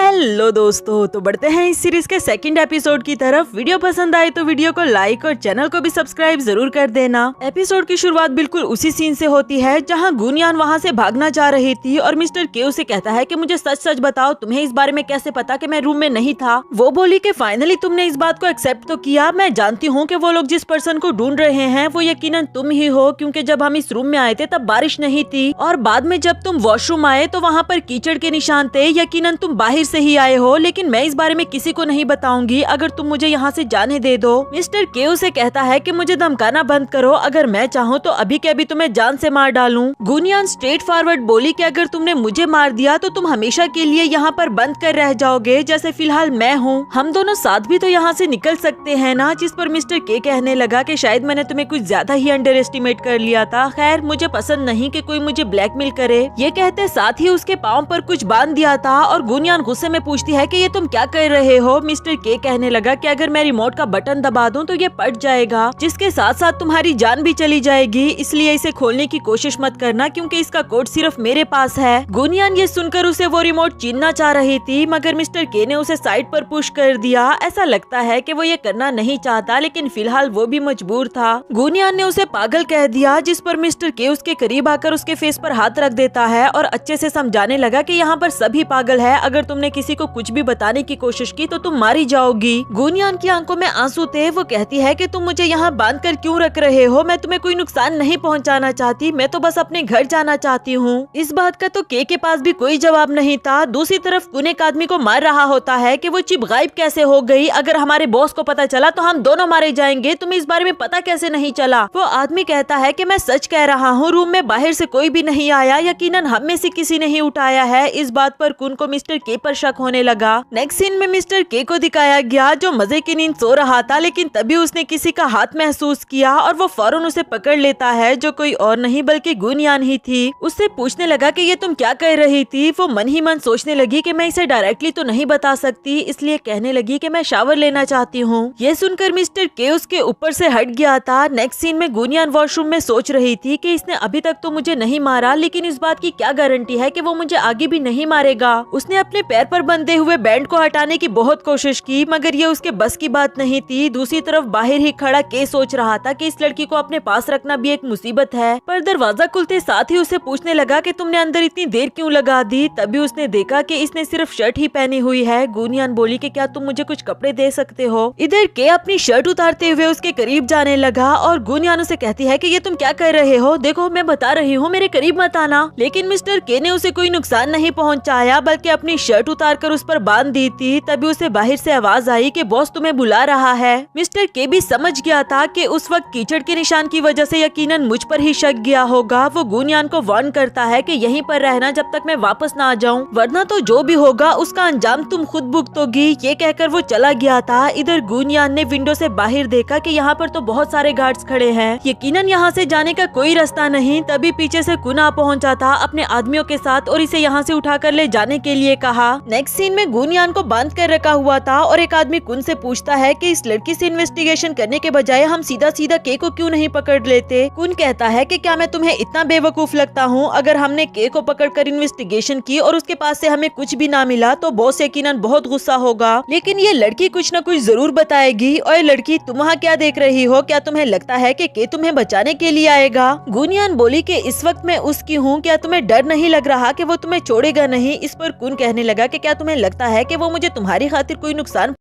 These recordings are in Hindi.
हेलो दोस्तों, तो बढ़ते हैं इस सीरीज के सेकंड एपिसोड की तरफ। वीडियो पसंद आए तो वीडियो को लाइक और चैनल को भी सब्सक्राइब जरूर कर देना। एपिसोड की शुरुआत बिल्कुल उसी सीन से होती है जहां गुनियान वहां से भागना चाह रही थी और मिस्टर के उसे कहता है कि मुझे सच सच बताओ, तुम्हें इस बारे में कैसे पता कि मैं रूम में नहीं था। वो बोली कि फाइनली तुमने इस बात को एक्सेप्ट तो किया। मैं जानती हूँ कि वो लोग जिस पर्सन को ढूंढ रहे हैं वो यकीनन तुम ही हो, क्योंकि जब हम इस रूम में आए थे तब बारिश नहीं थी और बाद में जब तुम वॉशरूम आए तो वहाँ पर कीचड़ के निशान थे। यकीनन तुम बाहर से ही आए हो, लेकिन मैं इस बारे में किसी को नहीं बताऊंगी अगर तुम मुझे यहाँ से जाने दे दो। मिस्टर के उसे कहता है कि मुझे धमकाना बंद करो, अगर मैं चाहूँ तो अभी के अभी तुम्हें जान से मार डालूं। गुनियान स्ट्रेट फॉरवर्ड बोली कि अगर तुमने मुझे मार दिया तो तुम हमेशा के लिए यहाँ पर बंद कर रह जाओगे जैसे फिलहाल मैं हूँ। हम दोनों साथ भी तो यहाँ से निकल सकते हैं ना। जिस पर मिस्टर के कहने लगा कि शायद मैंने तुम्हें कुछ ज्यादा ही अंडर एस्टिमेट कर लिया था। खैर, मुझे पसंद नहीं कि कोई मुझे ब्लैकमेल करे। ये कहते साथ ही उसके पाँव पर कुछ बांध दिया था और गुनियान गुस्से में पूछती है कि ये तुम क्या कर रहे हो। मिस्टर के कहने लगा कि अगर मैं रिमोट का बटन दबा दूं तो ये फट जाएगा, जिसके साथ साथ तुम्हारी जान भी चली जाएगी, इसलिए इसे खोलने की कोशिश मत करना क्योंकि इसका कोड सिर्फ मेरे पास है। गुनियान ये सुनकर उसे वो रिमोट छीनना चाह रही थी, मगर मिस्टर के ने उसे साइड पर पुश कर दिया। ऐसा लगता है कि वो ये करना नहीं चाहता, लेकिन फिलहाल वो भी मजबूर था। गुनियान ने उसे पागल कह दिया, जिस पर मिस्टर के उसके करीब आकर उसके फेस पर हाथ रख देता है और अच्छे से समझाने लगा कि यहाँ पर सभी पागल है, अगर तुमने किसी को कुछ भी बताने की कोशिश की तो तुम मारी जाओगी। गुनियान की आंखों में आंसू थे। वो कहती है कि तुम मुझे यहाँ बांध कर क्यों रख रहे हो, मैं तुम्हें कोई नुकसान नहीं पहुँचाना चाहती, मैं तो बस अपने घर जाना चाहती हूँ। इस बात का तो के पास भी कोई जवाब नहीं था। दूसरी तरफ कुन एक आदमी को मार रहा होता है कि वो चिप गायब कैसे हो गई, अगर हमारे बॉस को पता चला तो हम दोनों मारे जाएंगे, तुम्हें इस बारे में पता कैसे नहीं चला। वो आदमी कहता है कि मैं सच कह रहा हूँ, रूम में बाहर से कोई भी नहीं आया, यकीनन हम में से किसी ने ही उठाया है। इस बात पर कुन को मिस्टर के पर शक होने लगा। नेक्स्ट सीन में मिस्टर के को दिखाया गया जो मजे की नींद सो रहा था, लेकिन तभी उसने किसी का हाथ महसूस किया और वो फौरन उसे पकड़ लेता है, जो कोई और नहीं बल्कि गुनियान ही थी। उससे पूछने लगा कि ये तुम क्या कर रही थी। वो मन ही मन सोचने लगी कि मैं इसे डायरेक्टली तो नहीं बता सकती, इसलिए कहने लगी कि मैं शावर लेना चाहती हूँ। ये सुनकर मिस्टर के उसके ऊपर से हट गया था। नेक्स्ट सीन में गुनियान वॉशरूम में सोच रही थी कि इसने अभी तक तो मुझे नहीं मारा, लेकिन इस बात की क्या गारंटी है कि वो मुझे आगे भी नहीं मारेगा। उसने अपने पैर पर बंधे हुए बैंड को हटाने की बहुत कोशिश की, मगर ये उसके बस की बात नहीं थी। दूसरी तरफ बाहर ही खड़ा के सोच रहा था कि इस लड़की को अपने पास रखना भी एक मुसीबत है। पर दरवाजा खुलते साथ ही उसे पूछने लगा कि तुमने अंदर इतनी देर क्यों लगा दी। तभी उसने देखा कि इसने सिर्फ शर्ट ही पहनी हुई है। गुनियान बोली कि क्या तुम मुझे कुछ कपड़े दे सकते हो। इधर के अपनी शर्ट उतारते हुए उसके करीब जाने लगा और गुनियान उसे कहती है कि ये तुम क्या कर रहे हो, देखो मैं बता रही हूँ, मेरे करीब मत आना। लेकिन मिस्टर के ने उसे कोई नुकसान नहीं पहुँचाया, बल्कि अपनी शर्ट उतार कर उस पर बांध दी थी। तभी उसे बाहर से आवाज आई कि बॉस तुम्हें बुला रहा है। मिस्टर के भी समझ गया था कि उस वक्त कीचड़ के निशान की वजह से यकीनन मुझ पर ही शक गया होगा। वो गुनियान को वार्न करता है कि यहीं पर रहना जब तक मैं वापस ना आ जाऊं, वरना तो जो भी होगा उसका अंजाम तुम खुद भुगतोगी। ये कहकर वो चला गया था। इधर गुनियान ने विंडो से बाहर देखा कि यहाँ पर तो बहुत सारे गार्ड्स खड़े हैं, यकीनन यहाँ से जाने का कोई रास्ता नहीं। तभी पीछे से कुन आ पहुँचा था अपने आदमियों के साथ और इसे यहाँ से उठाकर ले जाने के लिए कहा। नेक्स्ट सीन में गुनियान को बांध कर रखा हुआ था और एक आदमी कुन से पूछता है कि इस लड़की से इन्वेस्टिगेशन करने के बजाय हम सीधा सीधा के को क्यों नहीं पकड़ लेते। कुन कहता है कि क्या मैं तुम्हें इतना बेवकूफ लगता हूँ, अगर हमने के को पकड़कर इन्वेस्टिगेशन की और उसके पास से हमें कुछ भी ना मिला तो बॉस यकीनन बहुत गुस्सा होगा, लेकिन ये लड़की कुछ न कुछ जरूर बताएगी। और लड़की तुम वहाँ क्या देख रही हो, क्या तुम्हें लगता है कि के तुम्हें बचाने के लिए आएगा। गुनियान बोली कि इस वक्त मैं उसकी हूँ, क्या तुम्हें डर नहीं लग रहा कि वो तुम्हें छोड़ेगा नहीं। इस पर कुन कहने लगा कि क्या तुम्हें लगता है कि वो मुझे तुम्हारी खातिर कोई नुकसान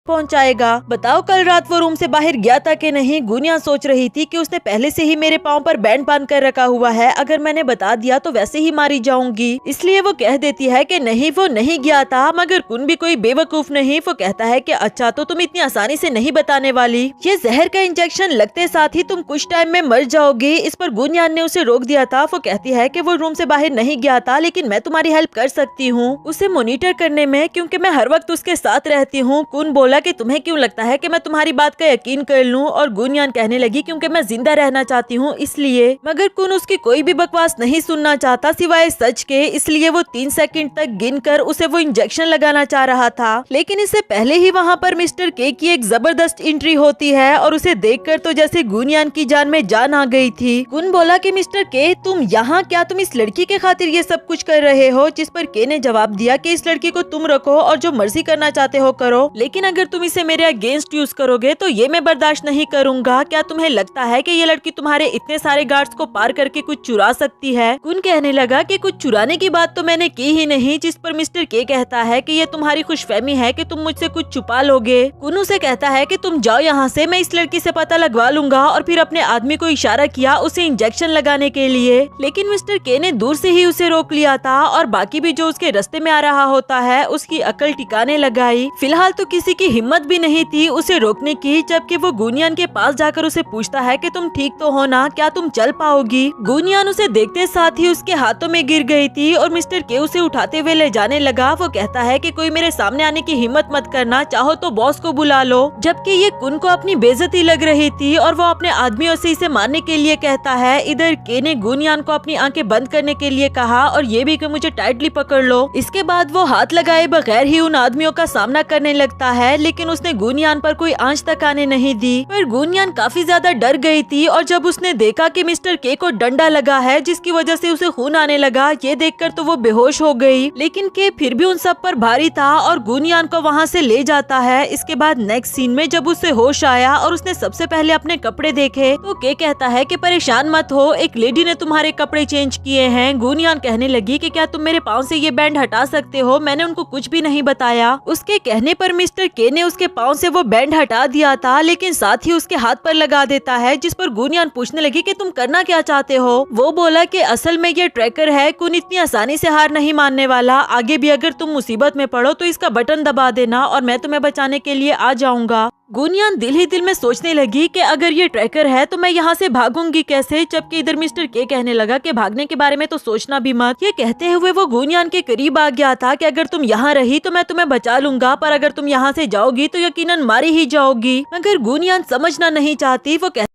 पहुंचाएगा। बताओ कल रात वो रूम से बाहर गया था कि नहीं। गुनियान सोच रही थी कि उसने पहले से ही मेरे पाँव पर बैंड बांध कर रखा हुआ है, अगर मैंने बता दिया तो वैसे ही मारी जाऊंगी, इसलिए वो कह देती है कि नहीं वो नहीं गया था। मगर कुन भी कोई बेवकूफ नहीं। वो कहता है कि अच्छा तो तुम इतनी आसानी से नहीं बताने वाली, ये जहर का इंजेक्शन लगते साथ ही तुम कुछ टाइम में मर जाओगी। इस पर गुनियान ने उसे रोक दिया था। वो कहती है कि वो रूम से बाहर नहीं गया था, लेकिन मैं तुम्हारी हेल्प कर सकती हूँ उसे मॉनिटर करने में, क्योंकि मैं हर वक्त उसके साथ रहती हूँ। कुन बोला बोला कि तुम्हें क्यों लगता है कि मैं तुम्हारी बात का यकीन कर लूं, और गुनयान कहने लगी क्योंकि मैं जिंदा रहना चाहती हूँ इसलिए। मगर कुन उसकी कोई भी बकवास नहीं सुनना चाहता सिवाय सच के, इसलिए वो 3 सेकंड तक गिनकर उसे वो इंजेक्शन लगाना चाह रहा था। लेकिन इससे पहले ही वहाँ पर मिस्टर के की एक जबरदस्त एंट्री होती है और उसे देखकर तो जैसे गुनयान की जान में जान आ गई थी। कुन बोला कि मिस्टर के, तुम यहाँ क्या तुम इस लड़की के खातिर ये सब कुछ कर रहे हो? जिस पर के ने जवाब दिया कि इस लड़की को तुम रखो और जो मर्जी करना चाहते हो करो, लेकिन अगर तुम इसे मेरे अगेंस्ट यूज करोगे तो ये मैं बर्दाश्त नहीं करूंगा। क्या तुम्हें लगता है कि ये लड़की तुम्हारे इतने सारे गार्ड्स को पार करके कुछ चुरा सकती है? कुन कहने लगा कि कुछ चुराने की बात तो मैंने की ही नहीं। जिस पर मिस्टर के कहता है कि ये तुम्हारी खुशफहमी है कि तुम मुझसे कुछ छुपा लोगे। कुन उसे कहता है कि तुम जाओ यहाँ से, मैं इस लड़की से पता लगवा लूंगा, और फिर अपने आदमी को इशारा किया उसे इंजेक्शन लगाने के लिए। लेकिन मिस्टर के ने दूर से ही उसे रोक लिया था और बाकी भी जो उसके रास्ते में आ रहा होता है उसकी अकल टिकाने लगाई। फिलहाल तो किसी की हिम्मत भी नहीं थी उसे रोकने की, जबकि वो गुनयान के पास जाकर उसे पूछता है कि तुम ठीक तो हो ना, क्या तुम चल पाओगी? गुनयान उसे देखते साथ ही उसके हाथों में गिर गई थी और मिस्टर के उसे उठाते हुए ले जाने लगा। वो कहता है कि कोई मेरे सामने आने की हिम्मत मत करना, चाहो तो बॉस को बुला लो। जबकि ये कुन को अपनी बेइज्जती लग रही थी और वो अपने आदमियों से इसे मारने के लिए कहता है। इधर के ने गुनयान को अपनी आंखें बंद करने के लिए कहा और ये भी कि मुझे टाइटली पकड़ लो। इसके बाद वो हाथ लगाए बगैर ही उन आदमियों का सामना करने लगता है, लेकिन उसने गुनयान पर कोई आंच तक आने नहीं दी। पर गुनयान काफी ज्यादा डर गई थी और जब उसने देखा कि मिस्टर के को डंडा लगा है जिसकी वजह से उसे खून आने लगा, ये देखकर तो वो बेहोश हो गई। लेकिन के फिर भी उन सब पर भारी था और गुनयान को वहाँ से ले जाता है। इसके बाद नेक्स्ट सीन में जब उसे होश आया और उसने सबसे पहले अपने कपड़े देखे तो के कहता है कि परेशान मत हो, एक लेडी ने तुम्हारे कपड़े चेंज किए हैं। गुनयान कहने लगी कि क्या तुम मेरे पाँव से ये बैंड हटा सकते हो? मैंने उनको कुछ भी नहीं बताया। उसके कहने पर मिस्टर के ने उसके पाँव से वो बैंड हटा दिया था, लेकिन साथ ही उसके हाथ पर लगा देता है, जिस पर गुनयान पूछने लगी कि तुम करना क्या चाहते हो? वो बोला कि असल में ये ट्रैकर है, कुन इतनी आसानी से हार नहीं मानने वाला। आगे भी अगर तुम मुसीबत में पड़ो तो इसका बटन दबा देना और मैं तुम्हें बचाने के लिए आ जाऊंगा। गुनयान दिल ही दिल में सोचने लगी कि अगर ये ट्रैकर है तो मैं यहाँ से भागूंगी कैसे? जबकि इधर मिस्टर के कहने लगा कि भागने के बारे में तो सोचना भी मत। ये कहते हुए वो गुनयान के करीब आ गया था कि अगर तुम यहाँ रही तो मैं तुम्हें बचा लूंगा, पर अगर तुम यहाँ से जाओगी तो यकीनन मारी ही जाओगी। मगर गुनयान समझना नहीं चाहती। वो कहती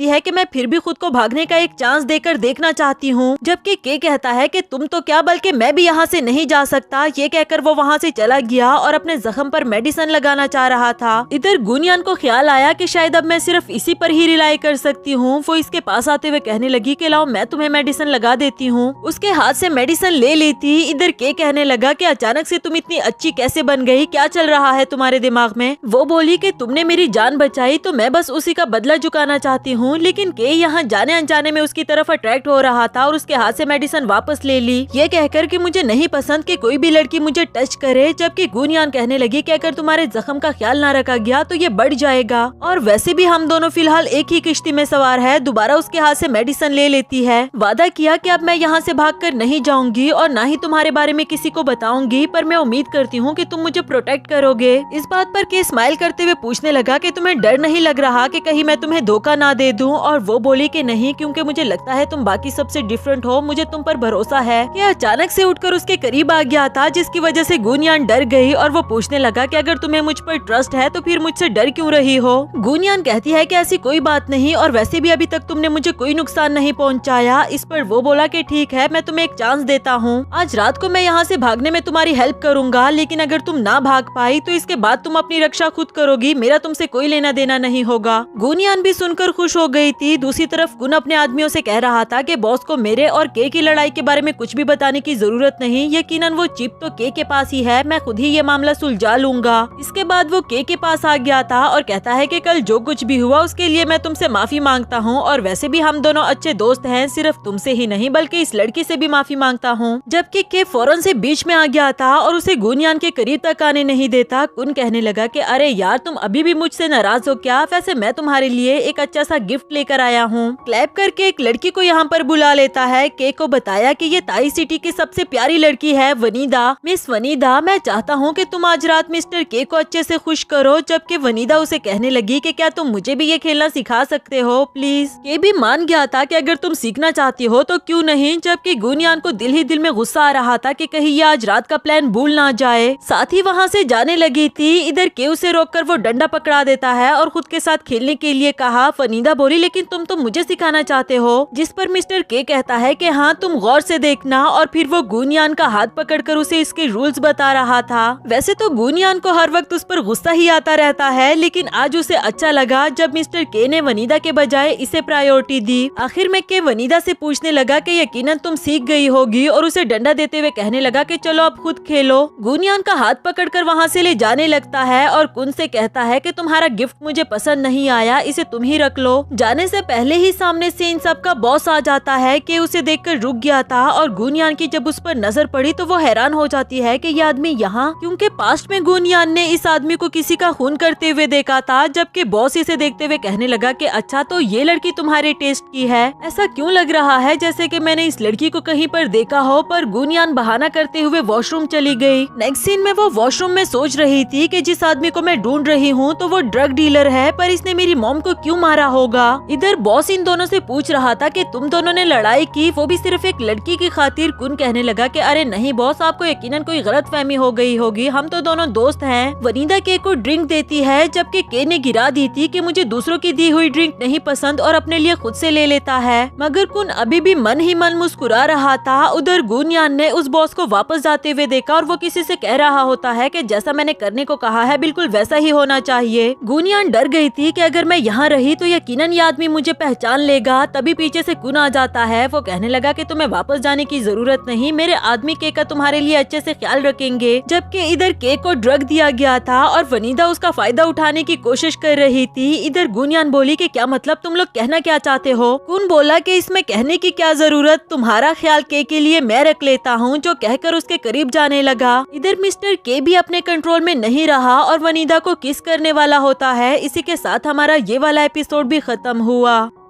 है कि मैं फिर भी खुद को भागने का एक चांस देकर देखना चाहती हूँ। जबकि के कहता है कि तुम तो क्या बल्कि मैं भी यहाँ से नहीं जा सकता। ये कहकर वो वहाँ से चला गया और अपने जख्म पर मेडिसिन लगाना चाह रहा था। इधर गुनयान को ख्याल आया कि शायद अब मैं सिर्फ इसी पर ही रिलाई कर सकती हूँ। वो इसके पास आते हुए कहने लगी कि लाओ मैं तुम्हें मेडिसिन लगा देती हूँ। उसके हाथ से मेडिसिन ले ली थी। इधर के कहने लगा कि अचानक से तुम इतनी अच्छी कैसे बन गई? क्या चल रहा है तुम्हारे दिमाग में? वो बोली कि तुमने मेरी जान बचाई तो मैं बस उसी का बदला चुकाना चाहती हूँ। लेकिन के यहाँ जाने अनजाने में उसकी तरफ अट्रैक्ट हो रहा था और उसके हाथ से मेडिसिन वापस ले ली, ये कहकर कि मुझे नहीं पसंद कि कोई भी लड़की मुझे टच करे। जबकि गुनयान कहने लगी कि अगर तुम्हारे जख्म का ख्याल ना रखा गया तो ये बढ़ जाएगा, और वैसे भी हम दोनों फिलहाल एक ही किश्ती में सवार है। दोबारा उसके हाथ से मेडिसिन ले लेती है। वादा किया कि अब मैं यहाँ से भागकर नहीं जाऊंगी और ना ही तुम्हारे बारे में किसी को बताऊंगी, पर मैं उम्मीद करती हूँ कि तुम मुझे प्रोटेक्ट करोगे। इस बात पर के स्माइल करते हुए पूछने लगा कि तुम्हें डर नहीं लग रहा कि कहीं मैं तुम्हें धोखा ना दे दूं? और वो बोली कि नहीं, क्योंकि मुझे लगता है तुम बाकी सबसे डिफरेंट हो, मुझे तुम पर भरोसा है। कि अचानक से उठकर उसके करीब आ गया था, जिसकी वजह से गुनयान डर गई और वो पूछने लगा कि अगर तुम्हें मुझ पर ट्रस्ट है तो फिर मुझसे डर क्यों रही हो? गुनयान कहती है कि ऐसी कोई बात नहीं, और वैसे भी अभी तक तुमने मुझे कोई नुकसान नहीं पहुंचाया। इस पर वो बोला कि ठीक है, मैं तुम्हें एक चांस देता हूँ। आज रात को मैं यहाँ से भागने में तुम्हारी हेल्प करूंगा, लेकिन अगर तुम ना भाग पाई तो इसके बाद तुम अपनी रक्षा खुद करोगी, मेरा तुमसे कोई लेना देना नहीं होगा। गुनयान भी सुनकर खुश हो गई थी। दूसरी तरफ गुन अपने आदमियों से कह रहा था कि बॉस को मेरे और के की लड़ाई के बारे में कुछ भी बताने की जरूरत नहीं, यकीनन वो चिप तो के पास ही है, मैं खुद ही ये मामला सुलझा लूंगा। इसके बाद वो के पास आ गया था और कहता है कि कल जो कुछ भी हुआ उसके लिए मैं तुमसे माफी मांगता हूँ, और वैसे भी हम दोनों अच्छे दोस्त हैं, सिर्फ तुमसे ही नहीं बल्कि इस लड़की से भी माफी मांगता हूँ। जबकि के फौरन से बीच में आ गया था और उसे गुनयान के करीब तक आने नहीं देता। कुन कहने लगा कि अरे यार, तुम अभी भी मुझसे नाराज हो क्या? वैसे मैं तुम्हारे लिए एक अच्छा सा गिफ्ट लेकर आया हूँ। क्लैप करके एक लड़की को यहाँ पर बुला लेता है। के को बताया कि ये ताई सिटी की सबसे प्यारी लड़की है वनीदा। मिस वनीदा, मैं चाहता हूँ कि तुम आज रात मिस्टर के को अच्छे से खुश करो। जबकि वनीदा उसे कहने लगी कि क्या तुम मुझे भी ये खेलना सिखा सकते हो प्लीज। के भी मान गया था कि अगर तुम सीखना चाहती हो तो क्यों नहीं। जबकि गुनियान को दिल ही दिल में गुस्सा आ रहा था कि कहीं ये आज रात का प्लान भूल ना जाए। साथ ही वहाँ से जाने लगी थी। इधर के उसे रोककर वो डंडा पकड़ा देता है और खुद के साथ खेलने के लिए कहा। वनीदा बोली, लेकिन तुम तो मुझे सिखाना चाहते हो। जिस पर मिस्टर के कहता है कि हाँ, तुम गौर से देखना। और फिर वो गुनियान का हाथ पकड़कर उसे इसके रूल्स बता रहा था। वैसे तो गुनियान को हर वक्त उस पर गुस्सा ही आता रहता है, लेकिन आज उसे अच्छा लगा जब मिस्टर के ने वनीदा के बजाय इसे प्रायोरिटी दी। आखिर में के वनीदा से पूछने लगा कि यकीनन तुम सीख गई होगी और उसे डंडा देते हुए कहने लगा कि चलो अब खुद खेलो। गुनियान का हाथ पकड़कर वहाँ से ले जाने लगता है और कुन से कहता है कि तुम्हारा गिफ्ट मुझे पसंद नहीं आया, इसे तुम ही रख लो। जाने से पहले ही सामने से इन सब का बॉस आ जाता है कि उसे देखकर रुक गया था। और गुनियान की जब उस पर नजर पड़ी तो वो हैरान हो जाती है कि ये आदमी यहाँ, क्योंकि पास्ट में गुनियान ने इस आदमी को किसी का खून करते हुए देखा था। जबकि बॉस इसे देखते हुए कहने लगा कि अच्छा, तो ये लड़की तुम्हारे टेस्ट की है। ऐसा क्यों लग रहा है जैसे कि मैंने इस लड़की को कहीं पर देखा हो। पर गुनियान बहाना करते हुए वॉशरूम चली गई। नेक्स्ट सीन में वो वॉशरूम में सोच रही थी कि जिस आदमी को मैं ढूंढ रही हूँ तो वो ड्रग डीलर है, पर इसने मेरी मॉम को क्यों मारा होगा। इधर बॉस इन दोनों से पूछ रहा था कि तुम दोनों ने लड़ाई की, वो भी सिर्फ एक लड़की की खातिर। कुन कहने लगा कि अरे नहीं बॉस, आपको यकीनन कोई गलत फहमी हो गई होगी, हम तो दोनों दोस्त हैं। वनीदा के को ड्रिंक देती है, जबकि के ने गिरा दी थी कि मुझे दूसरों की दी हुई ड्रिंक नहीं पसंद और अपने लिए खुद से ले लेता है। मगर कुन अभी भी मन ही मन मुस्कुरा रहा था। उधर गुनियान ने उस बॉस को वापस जाते हुए देखा और वो किसी से कह रहा होता है कि जैसा मैंने करने को कहा है बिल्कुल वैसा ही होना चाहिए। गुनियान डर गई थी कि अगर मैं यहाँ रही तो यकीनन ये आदमी मुझे पहचान लेगा। तभी पीछे से कुन आ जाता है। वो कहने लगा कि तुम्हें वापस जाने की जरूरत नहीं, मेरे आदमी के का तुम्हारे लिए अच्छे से ख्याल रखेंगे। जबकि इधर के को ड्रग दिया गया था और वनीदा उसका फायदा उठाने की कोशिश कर रही थी। इधर गुनियान बोली कि क्या मतलब, तुम लोग कहना क्या चाहते हो। कुन बोला कि इसमें कहने की क्या जरूरत, तुम्हारा ख्याल के लिए मैं रख लेता हूँ, जो कहकर उसके करीब जाने लगा। इधर मिस्टर के भी अपने कंट्रोल में नहीं रहा और वनीदा को किस करने वाला होता है। इसी के साथ हमारा ये वाला एपिसोड भी खत्म हुआ।